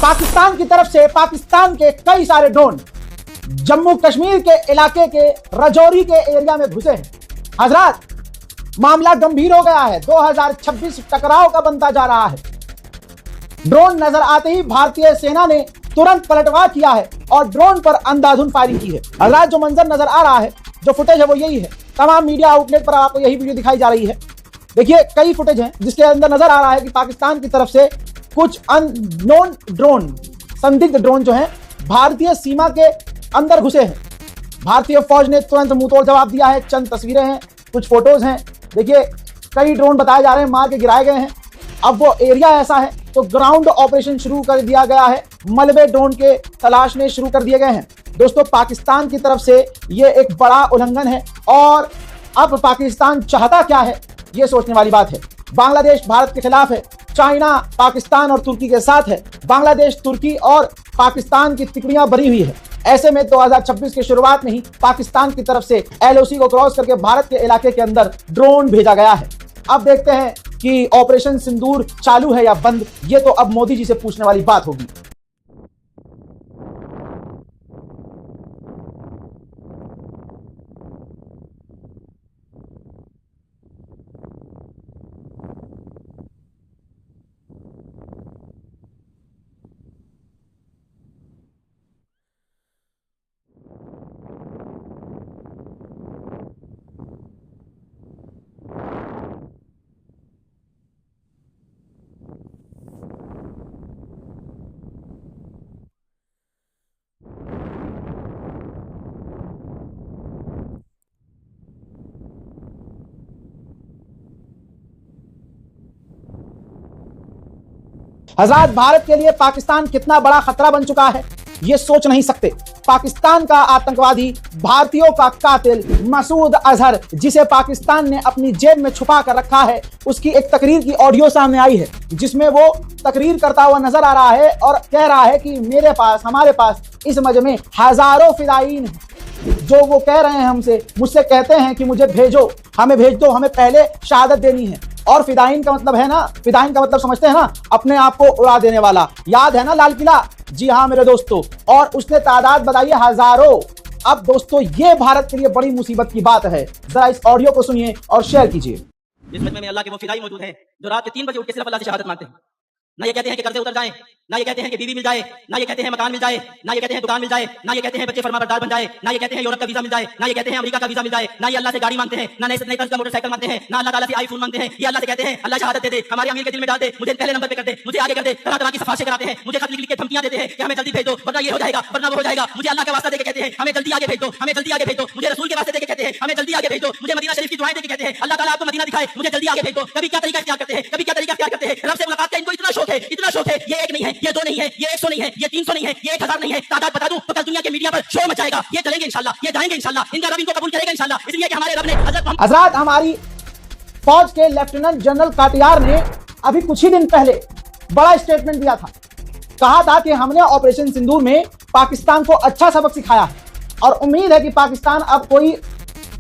पाकिस्तान की तरफ से पाकिस्तान के कई सारे ड्रोन जम्मू कश्मीर के इलाके के राजौरी के एरिया में घुसे हैं। हजरात, मामला गंभीर हो गया है। 2026 टकराव का बनता जा रहा है। ड्रोन नजर आते ही भारतीय सेना ने तुरंत पलटवार किया है और ड्रोन पर अंधाधुंध फायरिंग की है। हजरात, जो मंजर नजर आ रहा है, जो फुटेज है, वो यही है। तमाम मीडिया आउटलेट पर आपको यही वीडियो दिखाई जा रही है। देखिए, कई फुटेज हैं जिसके अंदर नजर आ रहा है कि पाकिस्तान की तरफ से कुछ अननोन ड्रोन, संदिग्ध ड्रोन जो हैं, भारतीय सीमा के अंदर घुसे हैं। भारतीय फौज ने तुरंत मुंहतोड़ जवाब दिया है। चंद तस्वीरें हैं, कुछ फोटोज हैं। देखिए, कई ड्रोन बताए जा रहे हैं मार के गिराए गए हैं। अब वो एरिया ऐसा है तो ग्राउंड ऑपरेशन शुरू कर दिया गया है। मलबे ड्रोन के तलाशने शुरू कर दिए गए हैं। दोस्तों, पाकिस्तान की तरफ से ये एक बड़ा उल्लंघन है और अब पाकिस्तान चाहता क्या है, ये सोचने वाली बात है। बांग्लादेश भारत के खिलाफ है, चाइना पाकिस्तान और तुर्की के साथ है, बांग्लादेश, तुर्की और पाकिस्तान की तिकड़ियां भरी हुई है। ऐसे में 2026 की शुरुआत में ही पाकिस्तान की तरफ से LOC को क्रॉस करके भारत के इलाके के अंदर ड्रोन भेजा गया है। अब देखते हैं कि ऑपरेशन सिंदूर चालू है या बंद। ये तो अब मोदी जी से पूछने वाली बात होगी। हजरात, भारत के लिए पाकिस्तान कितना बड़ा खतरा बन चुका है, ये सोच नहीं सकते। पाकिस्तान का आतंकवादी, भारतीयों का कातिल मसूद अजहर, जिसे पाकिस्तान ने अपनी जेब में छुपा कर रखा है, उसकी एक तकरीर की ऑडियो सामने आई है जिसमें वो तकरीर करता हुआ नजर आ रहा है और कह रहा है कि मेरे पास, हमारे पास इस मज में हजारों फिदायीन हैं जो वो कह रहे हैं हमसे, मुझसे कहते हैं कि मुझे भेजो, हमें भेज दो, हमें पहले शहादत देनी है। और फिदायीन का मतलब है ना, फिदायीन का मतलब समझते हैं ना, अपने आप को उड़ा देने वाला। याद है ना लाल किला? जी हाँ मेरे दोस्तों, और उसने तादाद बताई है हजारों। अब दोस्तों, ये भारत के लिए बड़ी मुसीबत की बात है। जरा इस ऑडियो को सुनिए और शेयर कीजिए। इस मजमे में अल्लाह के वो फिदाई मौजूद हैं जो रात के 3 बजे उठ के सिर्फ अल्लाह से शहादत मांगते हैं। ना ये कहते हैं कि कर्जे उतर जाएं, ना ये कहते हैं कि बीवी मिल जाए, ना ये कहते हैं मकान मिल जाए, ना ये कहते हैं दुकान मिल जाए, ना ये कहते हैं बच्चे फरमाबरदार बन जाए, ना ये कहते हैं यूरोप का वीजा मिल जाए, ना ये कहते हैं अमेरिका का वीजा मिल जाए, ना ये अल्लाह से गाड़ी मांगते हैं, ना नए तरह का मोटरसाइकिल मांगते हैं, ना अल्लाह ताला से आईफोन मांगते हैं। ये अल्लाह से कहते हैं अल्लाह शहादत दे दे, हमारे अमीर के दिल में डाल दे, मुझे पहले नंबर पे कर दे, मुझे आगे कर दे, तरह तरह की सिफारिशें कराते हैं, मुझे खत लिख के धमकियां देते हैं कि हमें जल्दी भेज दो वरना ये हो जाएगा, वरना वो हो जाएगा। मुझे अल्लाह का वास्ता देके कहते हैं हमें जल्दी आगे भेज दो, हमें जल्दी आगे भेज दो। मुझे रसूल के वास्ते देके कहते हैं हमें जल्दी आगे भेज दो। मुझे मदीना शरीफ की दुआएं देके कहते हैं अल्लाह ताला आपको मदीना दिखाए, मुझे जल्दी आगे भेज दो। कभी क्या तरीका इख्तियार करते हैं, कभी क्या तरीका इख्तियार करते हैं। रब से मुलाकात का इनको इतना शौक है, इतना शौक है। ये एक नहीं है, ये दो नहीं है, ये 100 नहीं है, ये 300 नहीं है, ये 1000 नहीं है। तादाद बता दूं तो कल दुनिया के मीडिया पर शोर मचाएगा। ये चलेंगे इंशाल्लाह, ये जाएंगे इंशाल्लाह, इनका रब इनको कबूल करेगा इंशाल्लाह, इसलिए कि हमारे रब ने हजरात, हमारी फौज के लेफ्टिनेंट जनरल काटियार ने अभी कुछ ही दिन पहले बड़ा स्टेटमेंट दिया था। कहा था कि हमने ऑपरेशन सिंदूर में पाकिस्तान को अच्छा सबक सिखाया है और उम्मीद है कि पाकिस्तान अब कोई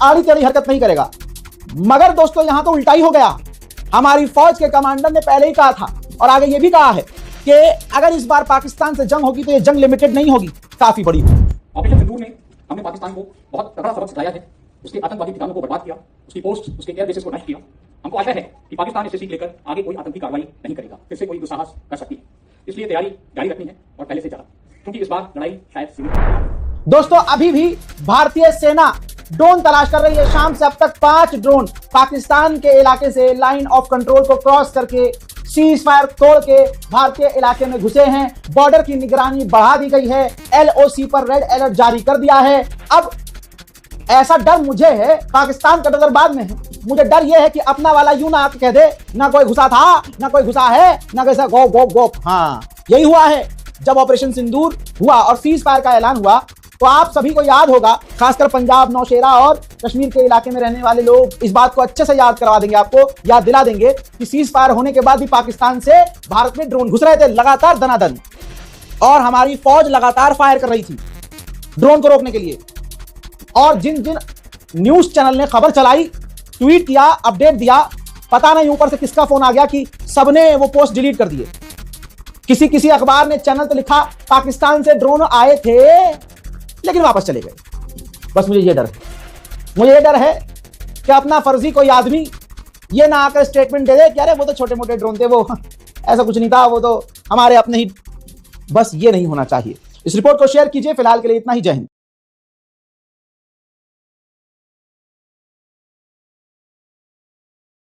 आड़ी टेढ़ी हरकत नहीं करेगा। मगर दोस्तों, यहां तो उल्टा ही हो गया। हमारी फौज के कमांडर ने पहले ही कहा था और आगे ये भी कहा है कि अगर इस बार पाकिस्तान से जंग होगी तो ये जंग लिमिटेड नहीं होगी, काफी बड़ी होगी। ऑपरेशन सिंदूर में हमने पाकिस्तान को बहुत तगड़ा सबक सिखाया है। उसके आतंकवादी ठिकानों को बर्बाद किया, उसकी पोस्ट, उसके एयर बेसेस को नष्ट किया। हमको आशा है कि पाकिस्तान इससे सीख लेकर आगे कोई आतंकी कार्रवाई नहीं करेगा, फिर से कोई दुस्साहस कर सकती है। इसलिए तैयारी जारी रखनी है और पहले से ज्यादा, क्योंकि इस बार लड़ाई शायद सीमित। दोस्तों, अभी भी भारतीय सेना ड्रोन तलाश कर रही है। शाम से अब तक 5 ड्रोन पाकिस्तान के इलाके से लाइन ऑफ कंट्रोल को क्रॉस करके सीज फायर तोड़ के भारतीय इलाके में घुसे हैं। बॉर्डर की निगरानी बढ़ा दी गई है। LOC पर रेड अलर्ट जारी कर दिया है। अब ऐसा डर मुझे है, पाकिस्तान का डर बाद में है। मुझे डर यह है कि अपना वाला यूं ना आके कह दे ना कोई घुसा था, ना कोई घुसा है, ना कैसा गोप गोप गोप। हाँ, यही हुआ है जब ऑपरेशन सिंदूर हुआ और सीज फायर का ऐलान हुआ। तो आप सभी को याद होगा, खासकर पंजाब, नौशेरा और कश्मीर के इलाके में रहने वाले लोग इस बात को अच्छे से याद करवा देंगे, आपको याद दिला देंगे कि सीज फायर होने के बाद भी पाकिस्तान से भारत में ड्रोन घुस रहे थे लगातार दनादन, और हमारी फौज लगातार फायर कर रही थी ड्रोन को रोकने के लिए। और जिन जिन न्यूज चैनल ने खबर चलाई, ट्वीट किया, अपडेट दिया, पता नहीं ऊपर से किसका फोन आ गया कि सबने वो पोस्ट डिलीट कर दिए। किसी किसी अखबार ने चैनल तो लिखा पाकिस्तान से ड्रोन आए थे लेकिन वापस चले गए। बस मुझे ये डर है कि अपना फर्जी कोई आदमी ये ना आकर स्टेटमेंट दे दे कि अरे वो तो छोटे मोटे ड्रोन थे, वो ऐसा कुछ नहीं था, वो तो हमारे अपने ही। बस ये नहीं होना चाहिए। इस रिपोर्ट को शेयर कीजिए। फिलहाल के लिए इतना ही। जय हिंद।